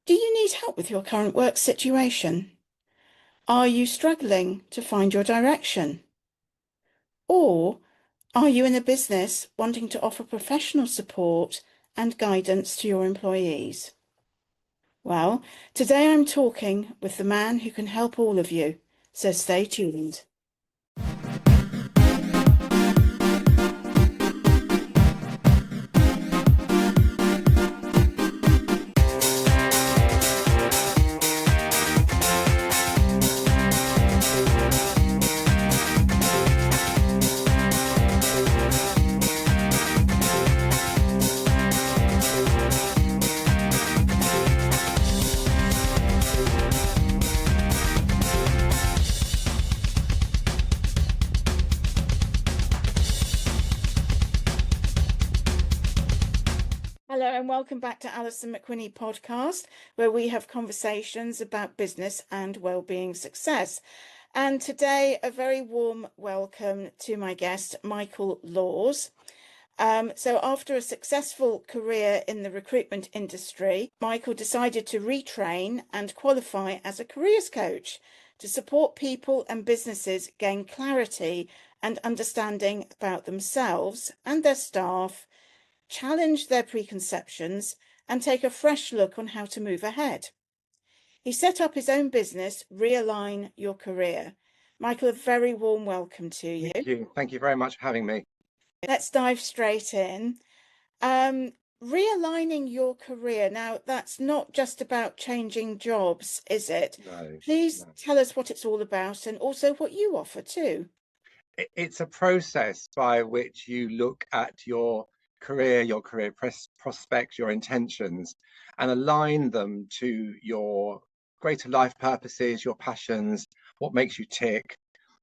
Do you need help with your current work situation? Are you struggling to find your direction? Or are you in a business wanting to offer professional support and guidance to your employees? Well, today I'm talking with the man who can help all of you, so stay tuned. Hello and welcome back to Alison McQuinney podcast, where we have conversations about business and well-being success. And today, a very warm welcome to my guest, Michael Laws. So after a successful career in the recruitment industry, Michael decided to retrain and qualify as a careers coach to support people and businesses gain clarity and understanding about themselves and their staff, challenge their preconceptions, and take a fresh look on how to move ahead. He set up his own business, Realign Your Career. Michael, a very warm welcome to you. Thank you. Thank you very much for having me. Let's dive straight in. Realigning your career. Now, that's not just about changing jobs, is it? No. Please tell us what it's all about and also what you offer too. It's a process by which you look at your career prospects, your intentions, and align them to your greater life purposes, your passions, what makes you tick,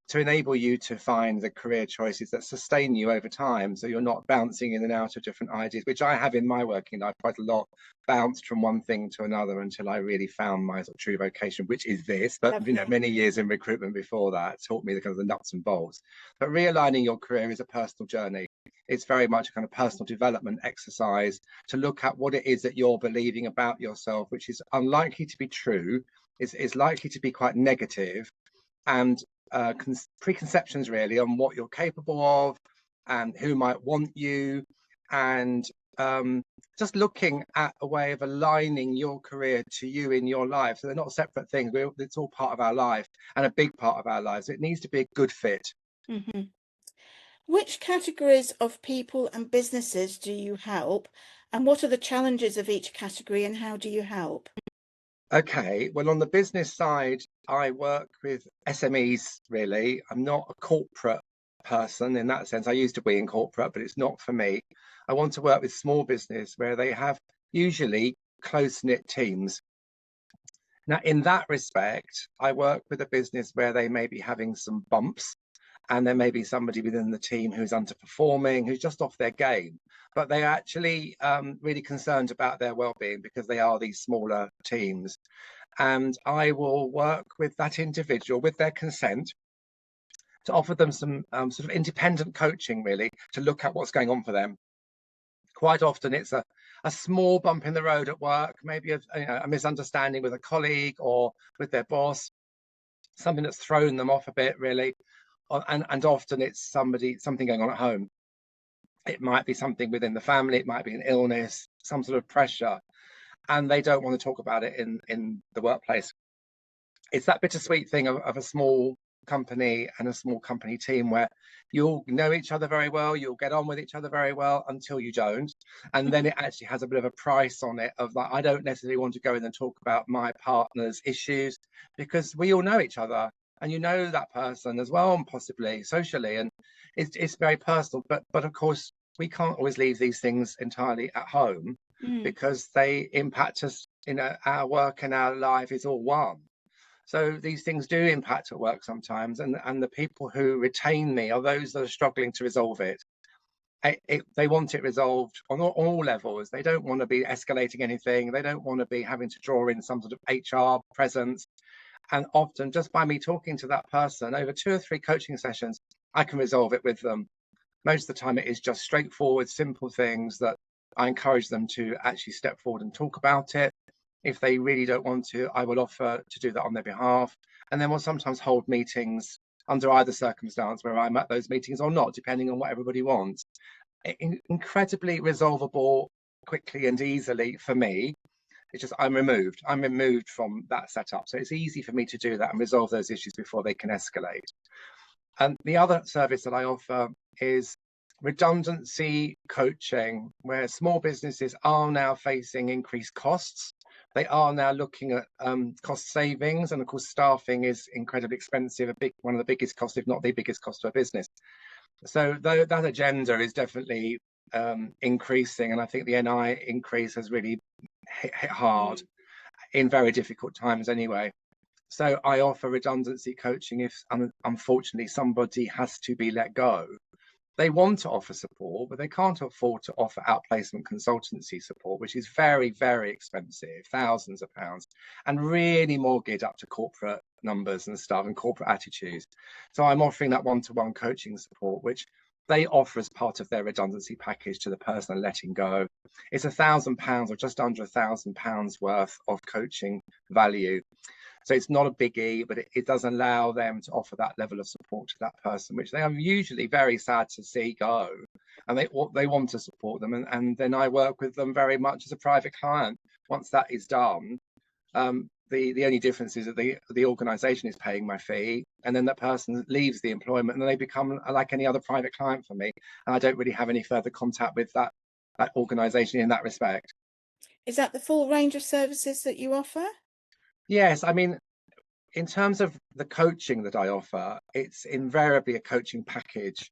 to enable you to find the career choices that sustain you over time. So you're not bouncing in and out of different ideas, which I have in my working life quite a lot, bounced from one thing to another until I really found my sort of true vocation, which is this. But Lovely. many years in recruitment before that taught me the kind of the nuts and bolts. But realigning your career is a personal journey. It's very much a kind of personal development exercise to look at what it is that you're believing about yourself, which is unlikely to be true, is likely to be quite negative, and preconceptions really on what you're capable of and who might want you, and just looking at a way of aligning your career to you in your life. So they're not separate things. It's all part of our life and a big part of our lives. It needs to be a good fit. Mm-hmm. Which categories of people and businesses do you help, and what are the challenges of each category, and how do you help? Okay, well, on the business side, I work with SMEs, really. I'm not a corporate person in that sense. I used to be in corporate, but it's not for me. I want to work with small business where they have usually close-knit teams. Now, in that respect, I work with a business where they may be having some bumps, and there may be somebody within the team who's underperforming, who's just off their game, but they're actually really concerned about their well-being because they are these smaller teams. And I will work with that individual with their consent to offer them some sort of independent coaching, really, to look at what's going on for them. Quite often it's a small bump in the road at work, maybe a misunderstanding with a colleague or with their boss, something that's thrown them off a bit, really. And often it's something going on at home. It might be something within the family, it might be an illness, some sort of pressure, and they don't want to talk about it in the workplace. It's that bittersweet thing of a small company and a small company team where you'll know each other very well, you'll get on with each other very well until you don't, and then it actually has a bit of a price on it of like, I don't necessarily want to go in and talk about my partner's issues because we all know each other. And you know that person as well, and possibly socially, and it's very personal. But of course, we can't always leave these things entirely at home because they impact us. Our work and our life is all one. So these things do impact at work sometimes, and the people who retain me are those that are struggling to resolve it. They want it resolved on all levels. They don't want to be escalating anything. They don't want to be having to draw in some sort of HR presence. And often just by me talking to that person over 2 or 3 coaching sessions, I can resolve it with them. Most of the time it is just straightforward, simple things that I encourage them to actually step forward and talk about it. If they really don't want to, I will offer to do that on their behalf. And then we'll sometimes hold meetings under either circumstance where I'm at those meetings or not, depending on what everybody wants. Incredibly resolvable quickly and easily for me. It's just I'm removed from that setup. So it's easy for me to do that and resolve those issues before they can escalate. And the other service that I offer is redundancy coaching, where small businesses are now facing increased costs. They are now looking at cost savings, and of course, staffing is incredibly expensive. One of the biggest costs, if not the biggest cost to a business. So that agenda is definitely increasing, and I think the NI increase has really hit hard in very difficult times anyway. So I offer redundancy coaching if unfortunately somebody has to be let go. They want to offer support, but they can't afford to offer outplacement consultancy support, which is very, very expensive, thousands of pounds, and really more geared up to corporate numbers and stuff and corporate attitudes. So I'm offering that one-to-one coaching support, which they offer as part of their redundancy package to the person letting go. It's £1,000 or just under £1,000 worth of coaching value. So it's not a biggie, but it does allow them to offer that level of support to that person, which they are usually very sad to see go. And they want to support them. And then I work with them very much as a private client. Once that is done, the only difference is that the organisation is paying my fee, and then that person leaves the employment and they become like any other private client for me. And I don't really have any further contact with that organisation in that respect. Is that the full range of services that you offer? Yes, I mean, in terms of the coaching that I offer, it's invariably a coaching package.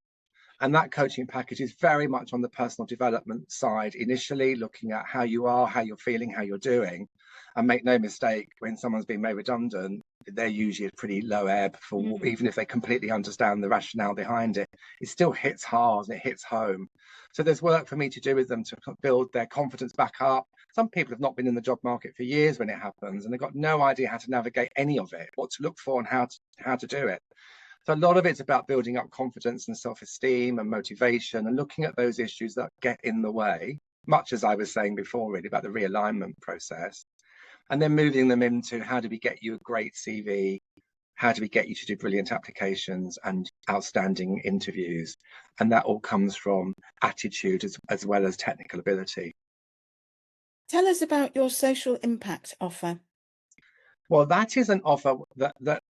And that coaching package is very much on the personal development side, initially looking at how you are, how you're feeling, how you're doing. And make no mistake, when someone's been made redundant, they're usually a pretty low ebb for even if they completely understand the rationale behind it, it still hits hard and it hits home. So there's work for me to do with them to build their confidence back up. Some people have not been in the job market for years when it happens, and they've got no idea how to navigate any of it, what to look for and how to do it. So a lot of it's about building up confidence and self-esteem and motivation and looking at those issues that get in the way, much as I was saying before, really, about the realignment process. And then moving them into how do we get you a great CV? How do we get you to do brilliant applications and outstanding interviews? And that all comes from attitude as well as technical ability. Tell us about your social impact offer. Well, that is an offer that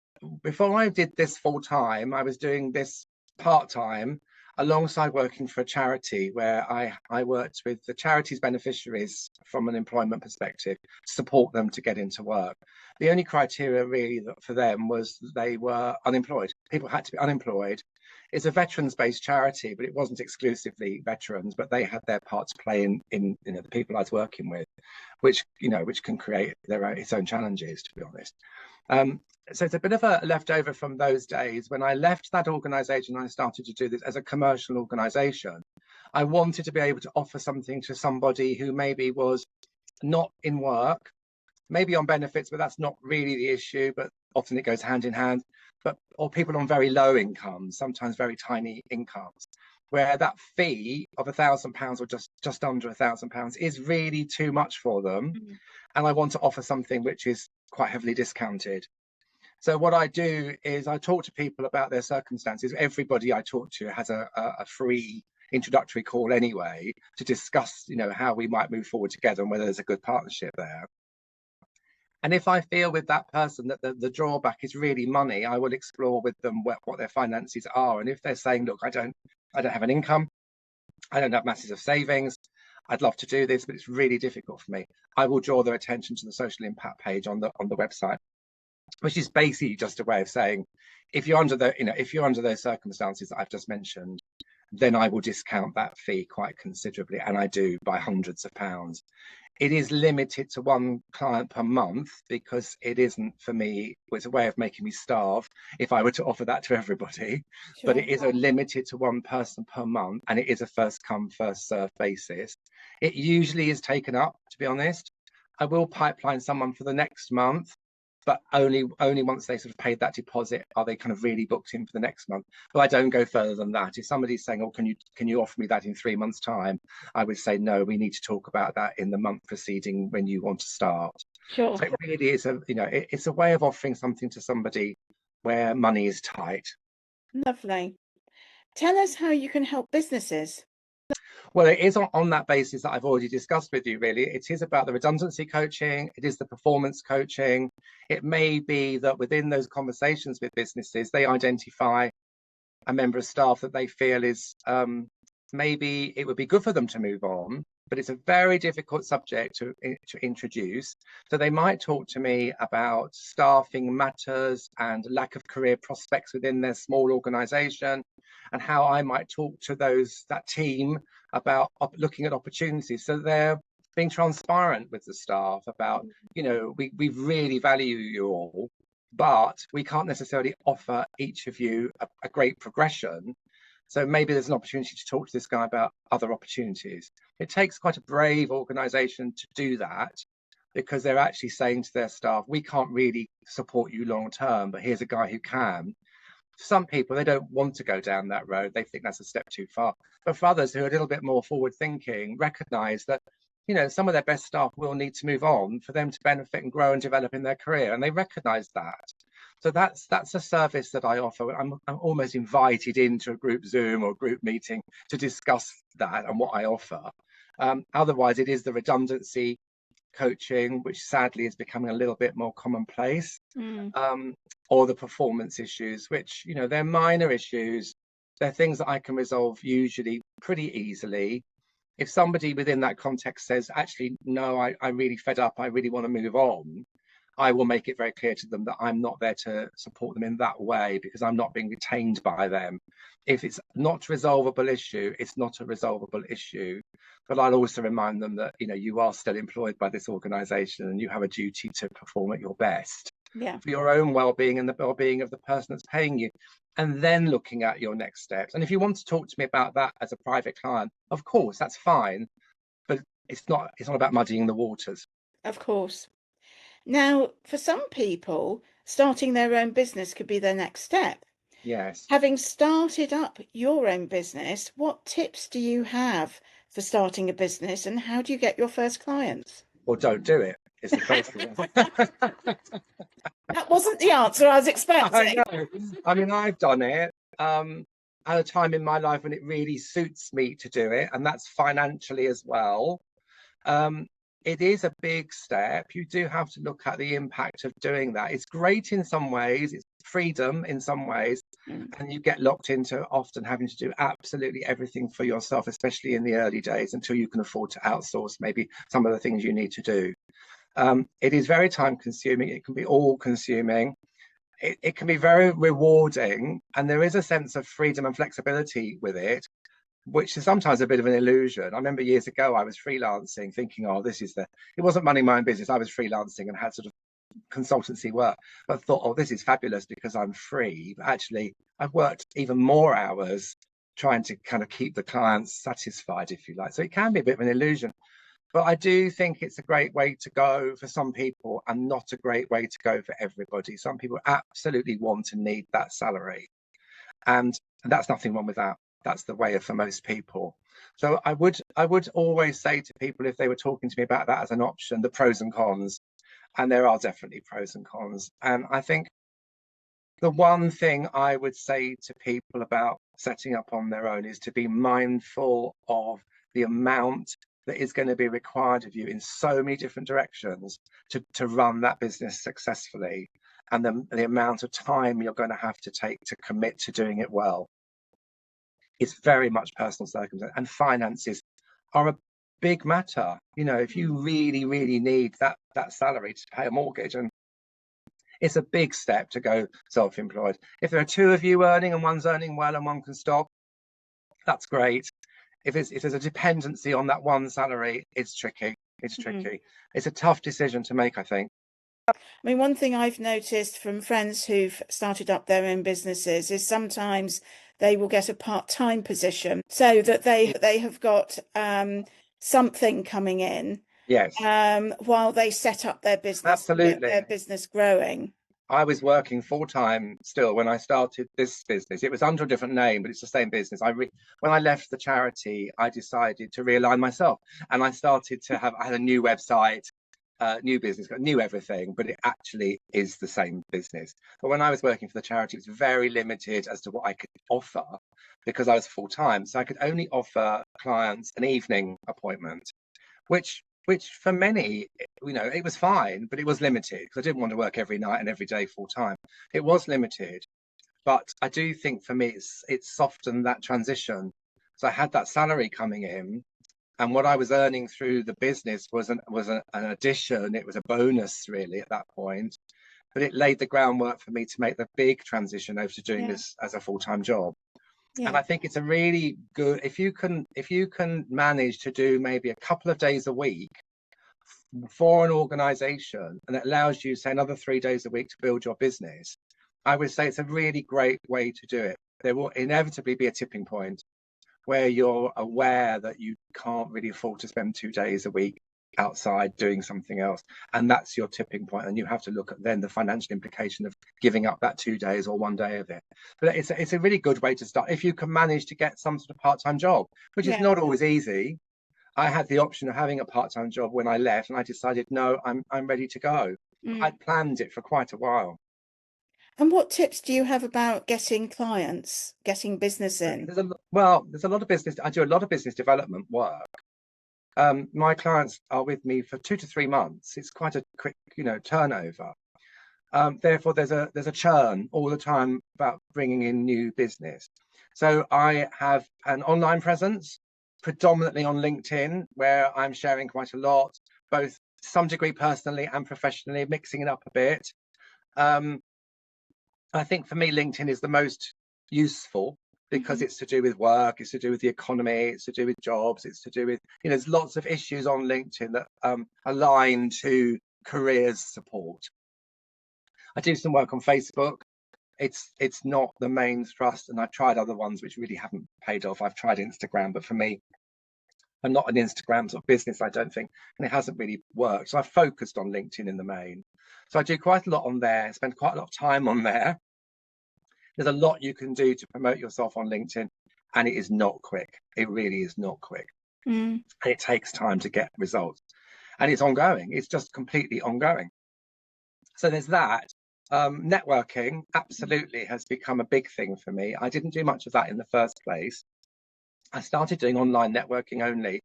before I did this full time, I was doing this part time alongside working for a charity where I worked with the charity's beneficiaries from an employment perspective to support them to get into work. The only criteria really for them was they were unemployed. People had to be unemployed. It's a veterans-based charity, but it wasn't exclusively veterans, but they had their part to play in the people I was working with, which can create its own challenges, to be honest. So it's a bit of a leftover from those days. When I left that organisation, I started to do this as a commercial organisation. I wanted to be able to offer something to somebody who maybe was not in work, maybe on benefits, but that's not really the issue, but often it goes hand in hand, or people on very low incomes, sometimes very tiny incomes, where that fee of £1,000 or just under £1,000 is really too much for them. And I want to offer something which is quite heavily discounted. So what I do is I talk to people about their circumstances. Everybody I talk to has a free introductory call anyway to discuss, how we might move forward together and whether there's a good partnership there. And if I feel with that person that the drawback is really money, I will explore with them what their finances are. And if they're saying, look, I don't have an income, I don't have masses of savings, I'd love to do this, but it's really difficult for me, I will draw their attention to the social impact page on the website, which is basically just a way of saying, if you're under those circumstances that I've just mentioned, then I will discount that fee quite considerably, and I do by hundreds of pounds. It is limited to one client per month because it isn't for me. It's a way of making me starve if I were to offer that to everybody. Sure. But it is limited to one person per month, and it is a first come, first serve basis. It usually is taken up, to be honest. I will pipeline someone for the next month, but only once they sort of paid that deposit are they kind of really booked in for the next month. But I don't go further than that. If somebody's saying, oh, can you offer me that in 3 months' time? I would say, no, we need to talk about that in the month preceding when you want to start. Sure. So it really is it's a way of offering something to somebody where money is tight. Lovely. Tell us how you can help businesses. Well, it is on that basis that I've already discussed with you, really. It is about the redundancy coaching, it is the performance coaching. It may be that within those conversations with businesses, they identify a member of staff that they feel is maybe it would be good for them to move on, but it's a very difficult subject to introduce. So they might talk to me about staffing matters and lack of career prospects within their small organization, and how I might talk to that team about looking at opportunities. So they're being transparent with the staff about, we really value you all, but we can't necessarily offer each of you a great progression. So maybe there's an opportunity to talk to this guy about other opportunities. It takes quite a brave organization to do that, because they're actually saying to their staff, we can't really support you long term, but here's a guy who can. Some people, they don't want to go down that road. They think that's a step too far. But for others who are a little bit more forward thinking, recognize that, some of their best staff will need to move on for them to benefit and grow and develop in their career. And they recognize that. So that's a service that I offer. I'm almost invited into a group Zoom or group meeting to discuss that and what I offer. Otherwise, it is the redundancy coaching, which sadly is becoming a little bit more commonplace, or the performance issues, which, they're minor issues. They're things that I can resolve usually pretty easily. If somebody within that context says, actually, no, I'm really fed up, I really want to move on, I will make it very clear to them that I'm not there to support them in that way, because I'm not being retained by them. If it's not a resolvable issue, it's not a resolvable issue. But I'll also remind them that, you are still employed by this organization and you have a duty to perform at your best, for your own well-being and the well-being of the person that's paying you. And then looking at your next steps. And if you want to talk to me about that as a private client, of course, that's fine. But it's not about muddying the waters. Of course. Now, for some people, starting their own business could be their next step. Yes. Having started up your own business, what tips do you have for starting a business, and how do you get your first clients? Or don't do it. It's the first thing. That wasn't the answer I was I expecting. know. I mean, I've done it at a time in my life when it really suits me to do it, and that's financially as well. It is a big step. You do have to look at the impact of doing that. It's great in some ways, it's freedom in some ways, and you get locked into often having to do absolutely everything for yourself, especially in the early days, until you can afford to outsource maybe some of the things you need to do. It is very time consuming. It can be all consuming. It can be very rewarding, and there is a sense of freedom and flexibility with it, which is sometimes a bit of an illusion. I remember years ago I was freelancing, thinking, oh, it wasn't running my own business. I was freelancing and had sort of consultancy work, but thought, oh, this is fabulous because I'm free. But actually, I've worked even more hours trying to kind of keep the clients satisfied, if you like. So it can be a bit of an illusion. But I do think it's a great way to go for some people and not a great way to go for everybody. Some people absolutely want and need that salary. And that's nothing wrong with that. That's the way for most people. So I would always say to people, if they were talking to me about that as an option, the pros and cons. And there are definitely pros and cons. And I think the one thing I would say to people about setting up on their own is to be mindful of the amount that is going to be required of you in so many different directions to run that business successfully, and the amount of time you're going to have to take to commit to doing it well. It's very much personal circumstance, and finances are a big matter. If you really, really need that salary to pay a mortgage, and it's a big step to go self-employed. If there are two of you earning and one's earning well and one can stop, that's great. If there's a dependency on that one salary, it's tricky. It's tricky. It's a tough decision to make, I think. I mean, one thing I've noticed from friends who've started up their own businesses is sometimes they will get a part-time position so that they have got something coming in, Yes, while they set up their business and get absolutely. their business growing. I was working full-time still when I started this business. It was under a different name, but it's the same business. When I left the charity, I decided to realign myself, and I had a new website, new business, knew everything, but it actually is the same business. But when I was working for the charity, it was very limited as to what I could offer because I was full time. So I could only offer clients an evening appointment, which for many, it was fine, but it was limited because I didn't want to work every night and every day full time. It was limited, but I do think for me it's softened that transition. So I had that salary coming in, and what I was earning through the business was an addition. It was a bonus really at that point, but it laid the groundwork for me to make the big transition over to doing Yeah. this as a full-time job. And Yeah. I think it's a really good, if you can manage to do maybe a couple of days a week for an organization, and it allows you, say, another 3 days a week to build your business, I would say it's a really great way to do it. There will inevitably be a tipping point where you're aware that you can't really afford to spend 2 days a week outside doing something else, and that's your tipping point, and you have to look at then the financial implication of giving up that 2 days or one day of it. But it's a really good way to start if you can manage to get some sort of part-time job, which is Yeah. not always easy. I had the option of having a part-time job when I left, and I decided no, I'm ready to go. Mm. I'd planned it for quite a while. And what tips do you have about getting clients, getting business in? There's a lot of business. I do a lot of business development work. My clients are with me for 2 to 3 months. It's quite a quick, turnover. Therefore, there's a churn all the time about bringing in new business. So I have an online presence, predominantly on LinkedIn, where I'm sharing quite a lot, both to some degree personally and professionally, mixing it up a bit. Um, I think for me, LinkedIn is the most useful because Mhm. it's to do with work, it's to do with the economy, it's to do with jobs, it's to do with, there's lots of issues on LinkedIn that align to careers support. I do some work on Facebook. It's not the main thrust, and I've tried other ones which really haven't paid off. I've tried Instagram, but for me, I'm not an Instagram sort of business, I don't think, and it hasn't really worked. So I've focused on LinkedIn in the main. So I do quite a lot on there, spend quite a lot of time on there. There's a lot you can do to promote yourself on LinkedIn, and it is not quick. It really is not quick. Mm. And it takes time to get results. And it's ongoing. It's just completely ongoing. So there's that. Networking absolutely has become a big thing for me. I didn't do much of that in the first place. I started doing online networking only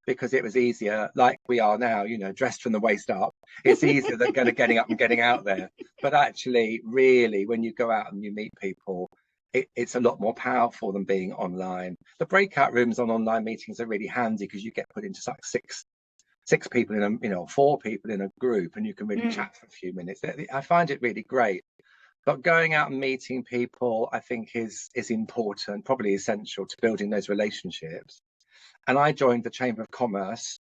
because it was easier, like we are now, dressed from the waist up. It's easier than getting up and getting out there. But actually, really, when you go out and you meet people, it's a lot more powerful than being online. The breakout rooms on online meetings are really handy because you get put into like six people in a, 4 people in a group, and you can really Mm. chat for a few minutes. I find it really great. But going out and meeting people, I think, is important, probably essential to building those relationships. And I joined the Chamber of Commerce,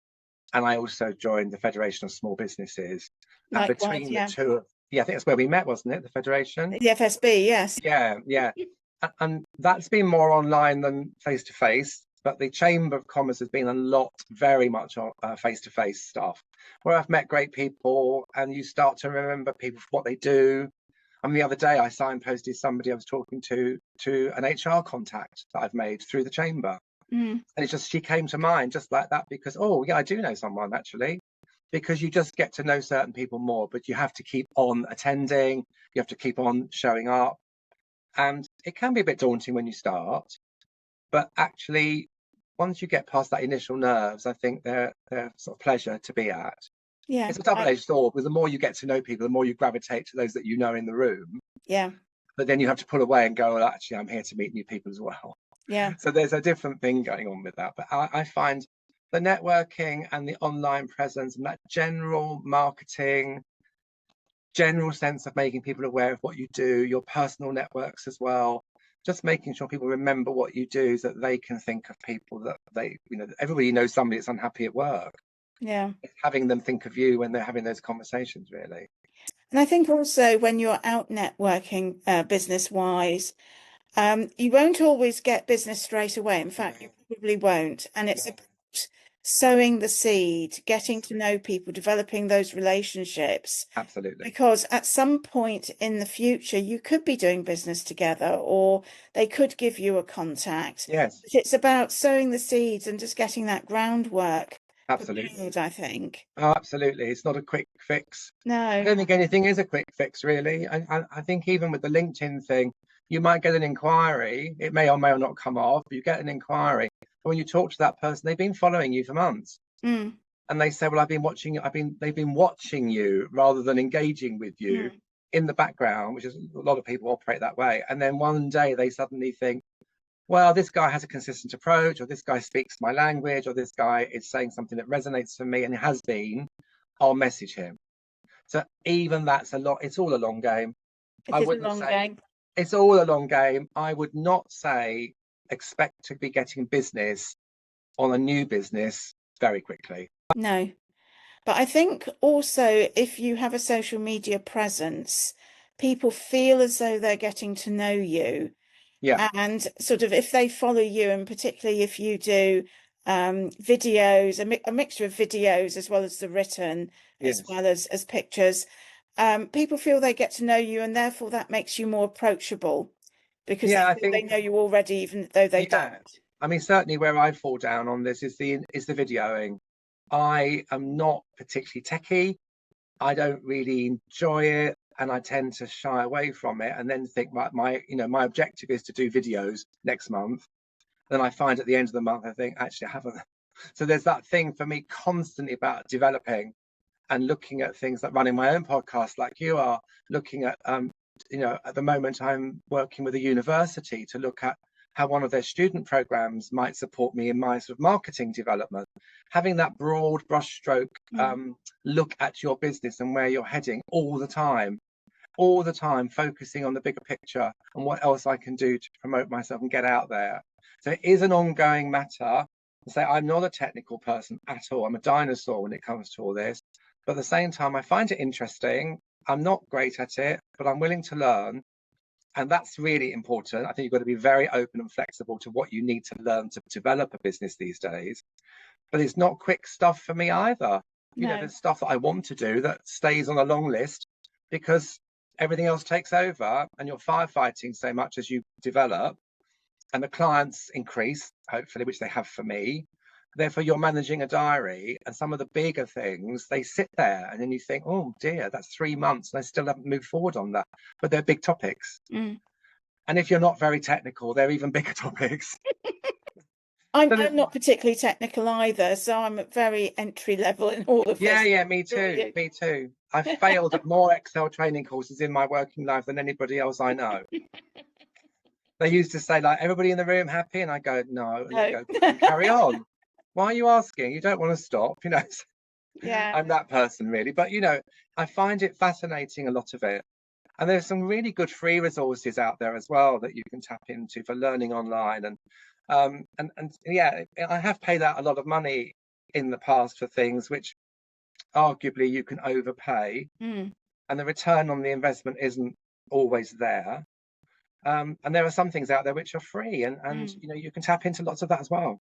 and I also joined the Federation of Small Businesses. And Likewise, between the yeah. two, yeah, I think that's where we met, wasn't it? The Federation. The FSB, yes. Yeah, yeah. And that's been more online than face to face. But the Chamber of Commerce has been a lot, very much on face to face stuff, where I've met great people, and you start to remember people for what they do. I mean, the other day I signposted somebody I was talking to an HR contact that I've made through the chamber. Mm. And she came to mind just like that because, oh, yeah, I do know someone actually. Because you just get to know certain people more, but you have to keep on attending, you have to keep on showing up. And it can be a bit daunting when you start, but actually, once you get past that initial nerves, I think they're sort of pleasure to be at. Yeah. It's a double-edged sword, because the more you get to know people, the more you gravitate to those that you know in the room. Yeah. But then you have to pull away and go, well, actually, I'm here to meet new people as well. Yeah. So there's a different thing going on with that. But I find the networking and the online presence and that general marketing, general sense of making people aware of what you do, your personal networks as well, just making sure people remember what you do so that they can think of people that everybody knows somebody that's unhappy at work. Yeah. It's having them think of you when they're having those conversations, really. And I think also when you're out networking, business wise, you won't always get business straight away. In fact, you probably won't. And it's about sowing the seed, getting to know people, developing those relationships. Absolutely. Because at some point in the future, you could be doing business together, or they could give you a contact. Yes. But it's about sowing the seeds and just getting that groundwork Absolutely. prepared, I think. Oh, absolutely. It's not a quick fix. I No. don't think anything is a quick fix, really. I think even with the LinkedIn thing, you might get an inquiry. It may or may not come off, but you get an inquiry. But when you talk to that person, they've been following you for months. Mm, And they say, well, I've been watching you. They've been watching you rather than engaging with you mm. in the background, which is a lot of people operate that way. And then one day they suddenly think, well, this guy has a consistent approach, or this guy speaks my language, or this guy is saying something that resonates for me, and it has been, I'll message him. So even that's a lot, it's all a long game. It I is a wouldn't long say game. it's all a long game. I would not say expect to be getting business on a new business very quickly. No. But I think also if you have a social media presence, people feel as though they're getting to know you. Yeah, And sort of if they follow you, and particularly if you do videos, a mixture of videos as well as the written, as yes. well as pictures, people feel they get to know you, and therefore that makes you more approachable because they Yeah, I feel they think, know you already, even though they yeah. don't. I mean, certainly where I fall down on this is the videoing. I am not particularly techie. I don't really enjoy it, and I tend to shy away from it and then think my objective is to do videos next month. Then I find at the end of the month I think actually I haven't. So there's that thing for me constantly about developing and looking at things like running my own podcast like you are, looking at at the moment I'm working with a university to look at how one of their student programs might support me in my sort of marketing development. Having that broad brushstroke Mm, look at your business and where you're heading all the time, focusing on the bigger picture and what else I can do to promote myself and get out there. So it is an ongoing matter. Say I'm not a technical person at all. I'm a dinosaur when it comes to all this. But at the same time, I find it interesting. I'm not great at it, but I'm willing to learn. And that's really important. I think you've got to be very open and flexible to what you need to learn to develop a business these days. But it's not quick stuff for me either. no. There's stuff that I want to do that stays on a long list because everything else takes over and you're firefighting so much as you develop and the clients increase, hopefully, which they have for me. Therefore, you're managing a diary, and some of the bigger things they sit there, and then you think, "Oh dear, that's 3 months, and I still haven't moved forward on that." But they're big topics, Mm. and if you're not very technical, they're even bigger topics. I'm So I'm not particularly technical either, so I'm at very entry level in all of yeah, this. yeah, me Sure too, you. me too. I've failed at more Excel training courses in my working life than anybody else I know. They used to say, like, everybody in the room happy, and I go, no, and they No. go, then carry on. Why are you asking? You don't want to stop, Yeah. I'm that person really. But I find it fascinating, a lot of it. And there's some really good free resources out there as well that you can tap into for learning online. And yeah, I have paid out a lot of money in the past for things which arguably you can overpay, Mm, and the return on the investment isn't always there. And there are some things out there which are free, and mm. you can tap into lots of that as well.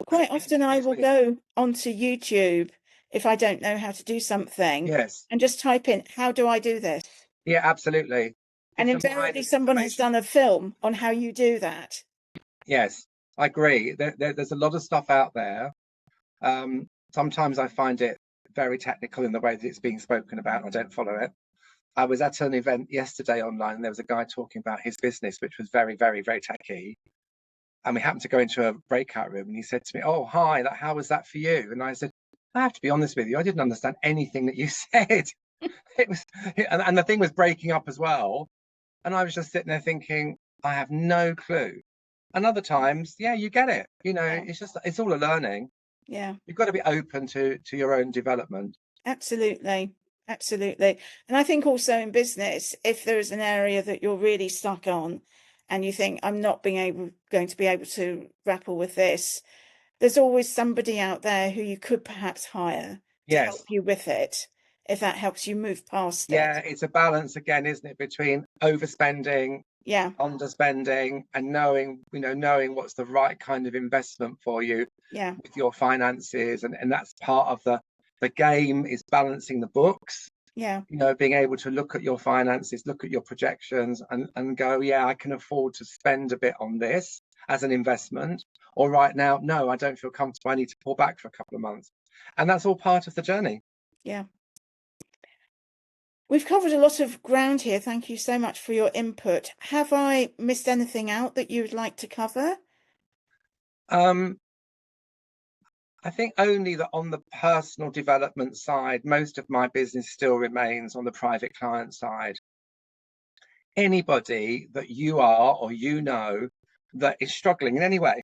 Quite often I will Excellent. go onto YouTube if I don't know how to do something Yes, and just type in, how do I do this? yeah, absolutely. And It's a mine invariably of someone has information. done a film on how you do that. Yes, I agree. There's a lot of stuff out there. Sometimes I find it very technical in the way that it's being spoken about, and I don't follow it. I was at an event yesterday online, and there was a guy talking about his business, which was very, very, very techy. And we happened to go into a breakout room, and he said to me, "Oh, hi, how was that for you?" And I said, "I have to be honest with you, I didn't understand anything that you said." It was, and the thing was breaking up as well. And I was just sitting there thinking, I have no clue. And other times, yeah, you get it. Yeah, It's all a learning. yeah, You've got to be open to your own development. absolutely. Absolutely. And I think also in business, if there is an area that you're really stuck on and you think, I'm not going to be able to grapple with this, there's always somebody out there who you could perhaps hire to help Yes. you with it, if that helps you move past Yeah, it. it's a balance again, isn't it, between overspending, Yeah, underspending, and knowing what's the right kind of investment for you yeah, with your finances. And that's part of the game, is balancing the books, yeah, being able to look at your finances, look at your projections, and go, yeah, I can afford to spend a bit on this as an investment. Or right now, no, I don't feel comfortable. I need to pull back for a couple of months. And that's all part of the journey. Yeah. We've covered a lot of ground here. Thank you so much for your input. Have I missed anything out that you would like to cover? Um, I think only that on the personal development side, most of my business still remains on the private client side. Anybody that you are or you know that is struggling in any way,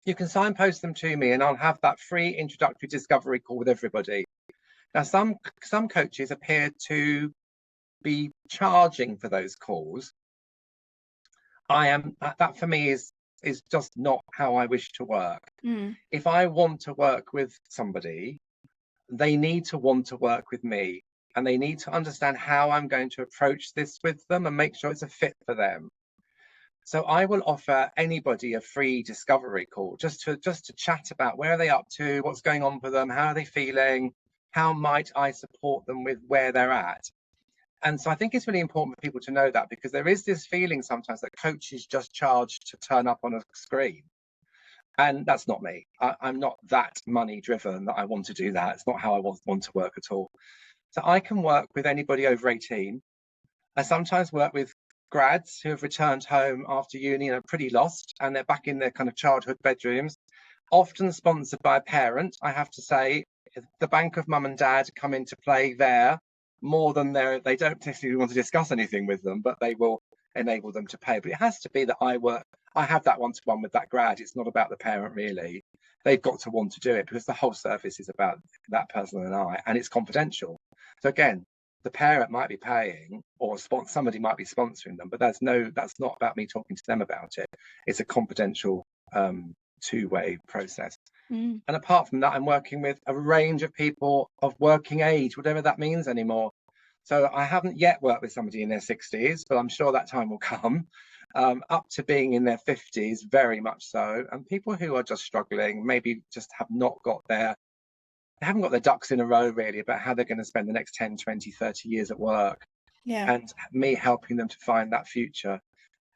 you can signpost them to me and I'll have that free introductory discovery call with everybody. Now, some coaches appear to be charging for those calls. That for me is just not how I wish to work. Mm. If I want to work with somebody, they need to want to work with me, and they need to understand how I'm going to approach this with them and make sure it's a fit for them. So I will offer anybody a free discovery call just to chat about where are they up to, what's going on for them, how are they feeling, how might I support them with where they're at. And so I think it's really important for people to know that, because there is this feeling sometimes that coaches just charge to turn up on a screen. And that's not me. I'm not that money driven that I want to do that. It's not how I want to work at all. So I can work with anybody over 18. I sometimes work with grads who have returned home after uni and are pretty lost, and they're back in their kind of childhood bedrooms, often sponsored by a parent. I have to say, the bank of mum and dad come into play there more than they don't necessarily want to discuss anything with them, but they will enable them to pay. But it has to be that I have that one-to-one with that grad. It's not about the parent really. They've got to want to do it because the whole service is about that person and I, and it's confidential. So again, the parent might be paying or somebody might be sponsoring them, but that's not about me talking to them about it. It's a confidential two-way process. Mm. And apart from that, I'm working with a range of people of working age, whatever that means anymore. So I haven't yet worked with somebody in their 60s, but I'm sure that time will come, up to being in their 50s, very much so. And people who are just struggling, maybe just they haven't got their ducks in a row really about how they're going to spend the next 10, 20, 30 years at work, Yeah. and me helping them to find that future.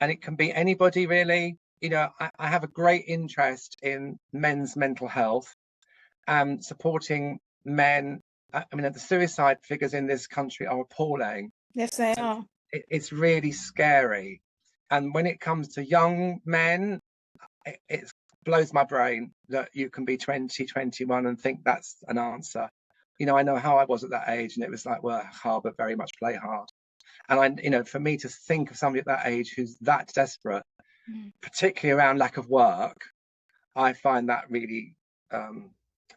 And it can be anybody really. I have a great interest in men's mental health and supporting men. I mean, the suicide figures in this country are appalling. Yes, they So are. it's really scary. And when it comes to young men, it blows my brain that you can be 20, 21 and think that's an answer. I know how I was at that age, and it was like work hard, but very much play hard. And for me to think of somebody at that age who's that desperate, Mm. particularly around lack of work, I find that really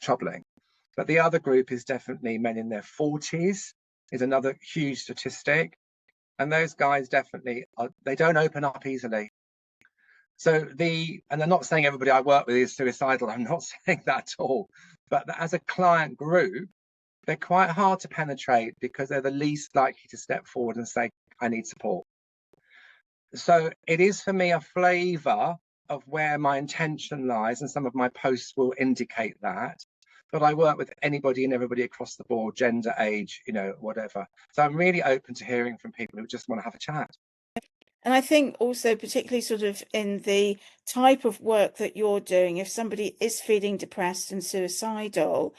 troubling. But the other group is definitely men in their 40s, is another huge statistic. And those guys definitely they don't open up easily. And I'm not saying everybody I work with is suicidal. I'm not saying that at all. But as a client group, they're quite hard to penetrate because they're the least likely to step forward and say, I need support. So it is for me a flavour of where my intention lies, and some of my posts will indicate that. But I work with anybody and everybody across the board, gender, age, whatever. So I'm really open to hearing from people who just want to have a chat. And I think also, particularly sort of in the type of work that you're doing, if somebody is feeling depressed and suicidal,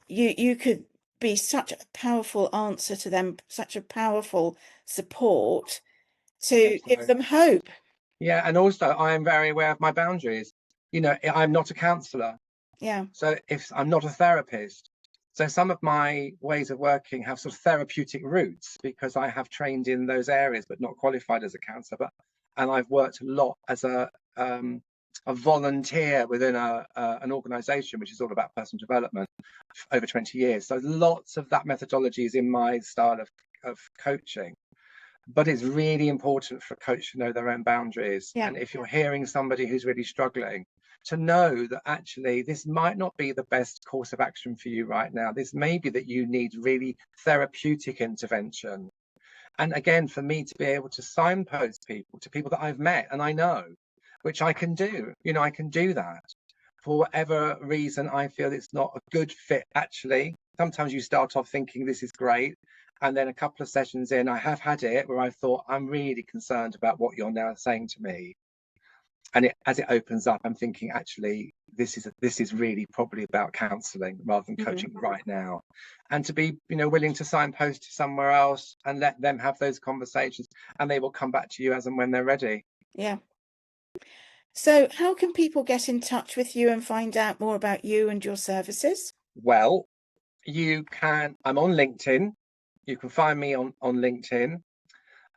you could be such a powerful answer to them, such a powerful support to give So, them hope. yeah, and also I am very aware of my boundaries. I'm not a counsellor. Yeah. So if I'm not a therapist, so some of my ways of working have sort of therapeutic roots because I have trained in those areas, but not qualified as a counsellor. And I've worked a lot as a volunteer within an organisation which is all about personal development over 20 years. So lots of that methodology is in my style of coaching. But it's really important for a coach to know their own boundaries. Yeah. And if you're hearing somebody who's really struggling, to know that actually this might not be the best course of action for you right now. This may be that you need really therapeutic intervention. And again, for me to be able to signpost people to people that I've met and I know, which I can do, I can do that. For whatever reason, I feel it's not a good fit, actually. Sometimes you start off thinking this is great. And then a couple of sessions in, I have had it where I thought, I'm really concerned about what you're now saying to me. And as it opens up, I'm thinking, actually, this is really probably about counselling rather than coaching right now. And to be, willing to signpost to somewhere else and let them have those conversations, and they will come back to you as and when they're ready. Yeah. So how can people get in touch with you and find out more about you and your services? Well, I'm on LinkedIn. You can find me on LinkedIn.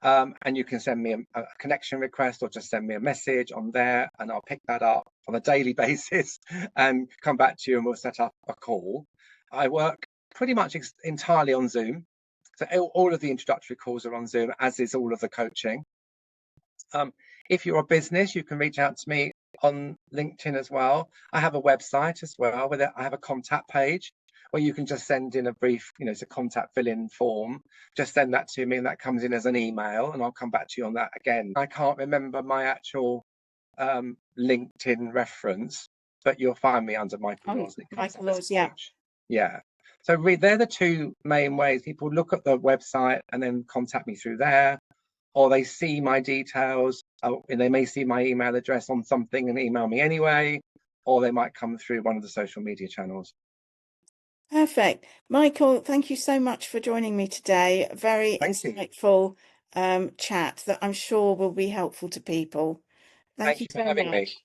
And you can send me a connection request or just send me a message on there, and I'll pick that up on a daily basis and come back to you, and we'll set up a call. I work pretty much entirely on Zoom. So all of the introductory calls are on Zoom, as is all of the coaching. If you're a business, you can reach out to me on LinkedIn as well. I have a website as well with it. I have a contact page where you can just send in a brief, it's a contact fill-in form. Just send that to me, and that comes in as an email, and I'll come back to you on that again. I can't remember my actual LinkedIn reference, but you'll find me under Michael Laws. It comes up Michael as Laws, a yeah. page. Yeah. So they're the two main ways. People look at the website and then contact me through there, or they see my details, and they may see my email address on something and email me anyway, or they might come through one of the social media channels. Perfect. Michael, thank you so much for joining me today. A very Thank you. insightful chat that I'm sure will be helpful to people. Thank Thank you you for so having me. much.